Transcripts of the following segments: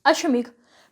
अश्वमेघ।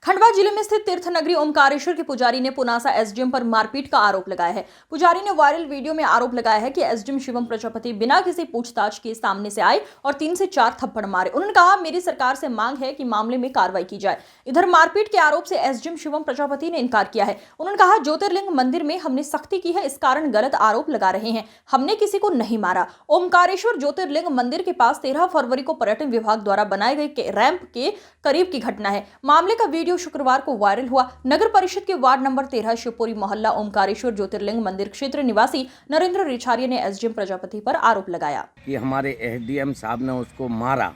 खंडवा जिले में स्थित तीर्थ नगरी ओमकारेश्वर के पुजारी ने पुनासा एसडीएम पर मारपीट का आरोप लगाया है। पुजारी ने वायरल वीडियो में आरोप लगाया है कि एसडीएम शिवम प्रजापति बिना किसी पूछताछ के सामने से आए और 3 से 4 थप्पड़ मारे। उन्होंने कहा, मेरी सरकार से मांग है कि मामले में कार्रवाई की जाए। इधर मारपीट के आरोप से एसडीएम शिवम प्रजापति ने इनकार किया है। उन्होंने कहा, ज्योतिर्लिंग मंदिर में हमने सख्ती की है, इस कारण गलत आरोप लगा रहे हैं। हमने किसी को नहीं मारा। ओमकारेश्वर ज्योतिर्लिंग मंदिर के पास 13 फरवरी को पर्यटन विभाग द्वारा बनाए गए रैंप के करीब की घटना है। मामले का वीडियो शुक्रवार को वायरल हुआ। नगर परिषद के वार्ड नंबर 13 शिवपुरी मोहल्ला ओमकारेश्वर ज्योतिर्लिंग मंदिर क्षेत्र निवासी नरेंद्र रिछारिया ने एसडीएम प्रजापति पर आरोप लगाया कि हमारे एसडीएम साहब ने उसको मारा।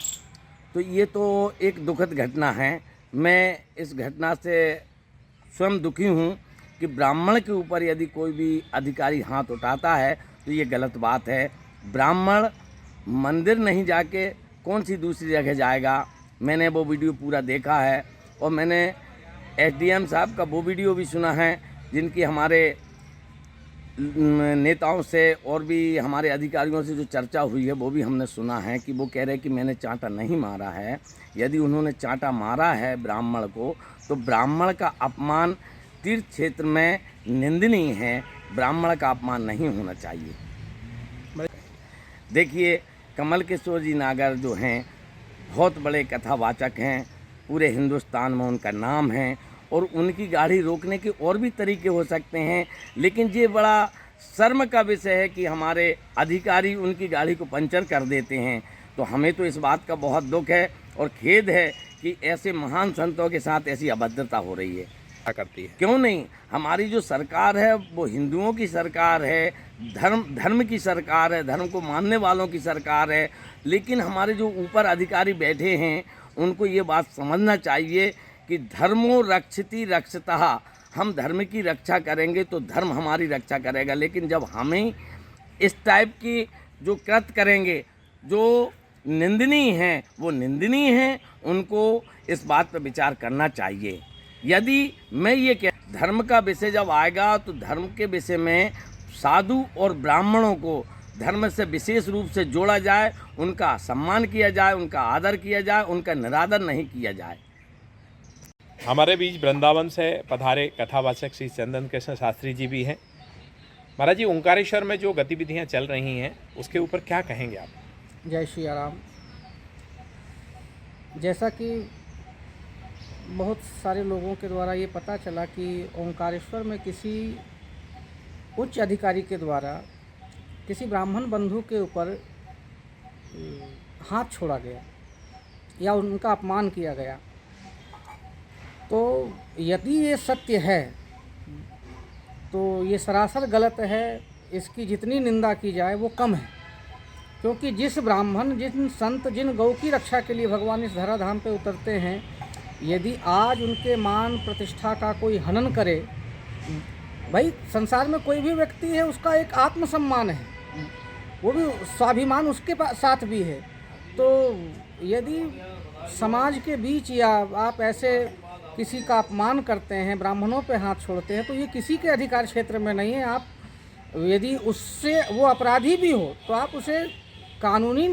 तो ये तो एक दुखद घटना है। मैं इस घटना से स्वयं दुखी हूँ कि ब्राह्मण के ऊपर यदि कोई भी अधिकारी हाथ उठाता है तो ये गलत बात है। ब्राह्मण मंदिर नहीं जाके कौन सी दूसरी जगह जाएगा। मैंने वो वीडियो पूरा देखा है और मैंने एसडीएम साहब का वो वीडियो भी सुना है, जिनकी हमारे नेताओं से और भी हमारे अधिकारियों से जो चर्चा हुई है वो भी हमने सुना है कि वो कह रहे हैं कि मैंने चांटा नहीं मारा है। यदि उन्होंने चांटा मारा है ब्राह्मण को तो ब्राह्मण का अपमान तीर्थ क्षेत्र में निंदनीय है। ब्राह्मण का अपमान नहीं होना चाहिए। देखिए, कमल किशोर जी नागर जो हैं बहुत बड़े कथावाचक हैं, पूरे हिंदुस्तान में उनका नाम है और उनकी गाड़ी रोकने के और भी तरीके हो सकते हैं, लेकिन ये बड़ा शर्म का विषय है कि हमारे अधिकारी उनकी गाड़ी को पंचर कर देते हैं। तो हमें तो इस बात का बहुत दुख है और खेद है कि ऐसे महान संतों के साथ ऐसी अभद्रता हो रही है। क्या करती है? क्यों नहीं? हमारी जो सरकार है वो हिंदुओं की सरकार है, धर्म की सरकार है, धर्म को मानने वालों की सरकार है। लेकिन हमारे जो ऊपर अधिकारी बैठे हैं उनको ये बात समझना चाहिए कि धर्मो रक्षति रक्षतः। हम धर्म की रक्षा करेंगे तो धर्म हमारी रक्षा करेगा। लेकिन जब हमें इस टाइप की जो कृत्य करेंगे जो निंदनीय हैं वो निंदनीय हैं, उनको इस बात पर विचार करना चाहिए। यदि मैं ये कह धर्म का विषय जब आएगा तो धर्म के विषय में साधु और ब्राह्मणों को धर्म से विशेष रूप से जोड़ा जाए, उनका सम्मान किया जाए, उनका आदर किया जाए, उनका निरादर नहीं किया जाए। हमारे बीच वृंदावन से पधारे कथावाचक श्री चंदन कृष्ण शास्त्री जी भी हैं। महाराज जी, ओंकारेश्वर में जो गतिविधियां चल रही हैं उसके ऊपर क्या कहेंगे आप? जय श्री राम। जैसा कि बहुत सारे लोगों के द्वारा ये पता चला कि ओंकारेश्वर में किसी उच्च अधिकारी के द्वारा किसी ब्राह्मण बंधु के ऊपर हाथ छोड़ा गया या उनका अपमान किया गया, तो यदि ये सत्य है तो ये सरासर गलत है। इसकी जितनी निंदा की जाए वो कम है, क्योंकि जिस ब्राह्मण, जिन संत, जिन गौ की रक्षा के लिए भगवान इस धराधाम पे उतरते हैं, यदि आज उनके मान प्रतिष्ठा का कोई हनन करे, भाई संसार में कोई भी व्यक्ति है उसका एक आत्मसम्मान है, वो भी स्वाभिमान उसके साथ भी है। तो यदि समाज के बीच या आप ऐसे किसी का अपमान करते हैं, ब्राह्मणों पे हाथ छोड़ते हैं, तो ये किसी के अधिकार क्षेत्र में नहीं है। आप यदि उससे वो अपराधी भी हो तो आप उसे कानूनी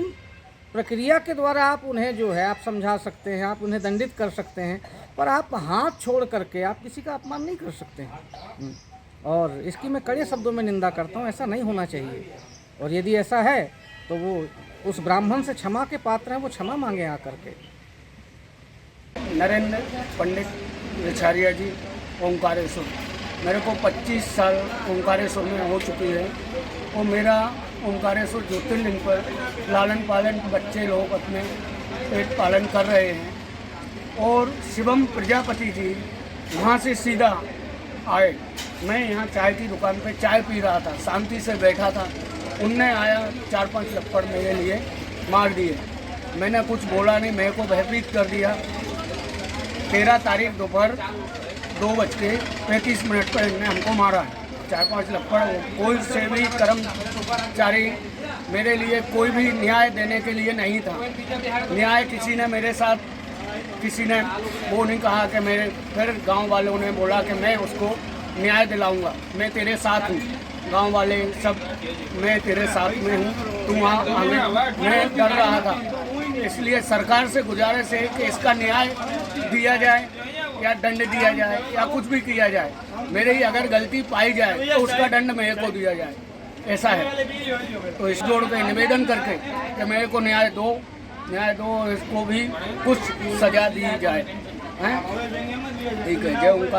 प्रक्रिया के द्वारा आप उन्हें जो है आप समझा सकते हैं, आप उन्हें दंडित कर सकते हैं, पर आप हाथ छोड़ करके आप किसी का अपमान नहीं कर सकते हैं। और इसकी मैं कड़े शब्दों में निंदा करता हूँ। ऐसा नहीं होना चाहिए। और यदि ऐसा है तो वो उस ब्राह्मण से क्षमा के पात्र हैं, वो क्षमा मांगे आकर के। नरेंद्र पंडित रिछारिया जी, ओंकारेश्वर। मेरे को 25 साल ओंकारेश्वर में हो चुकी है और मेरा ओंकारेश्वर ज्योतिर्लिंग पर लालन पालन बच्चे लोग अपने पेट पालन कर रहे हैं और शिवम प्रजापति जी वहाँ से सीधा आए। मैं यहाँ चाय की दुकान पे चाय पी रहा था, शांति से बैठा था। उनने आया 4-5 लप्पड़ मेरे लिए मार दिए। मैंने कुछ बोला नहीं, मेरे को भयभीत कर दिया। 13 तारीख दोपहर 2:35 पर इन्होंने हमको मारा है। 4-5 लप्पड़। कोई से भी कर्मचारी मेरे लिए कोई भी न्याय देने के लिए नहीं था। न्याय किसी ने मेरे साथ, किसी ने वो नहीं कहा कि मेरे, फिर गांव वालों ने बोला कि मैं उसको न्याय दिलाऊंगा, मैं तेरे साथ हूँ। गांव वाले सब, मैं तेरे साथ में हूँ, तुम वहाँ आगे। मैं डर रहा था, इसलिए सरकार से गुजारिश है कि इसका न्याय दिया जाए या दंड दिया जाए या कुछ भी किया जाए, मेरे ही अगर गलती पाई जाए तो उसका दंड मेरे को दिया जाए, ऐसा है। तो इस जोड़ पे निवेदन करके कि मेरे को न्याय दो, इसको भी कुछ सजा दी जाए। हैं? ठीक है, जय ओंकार।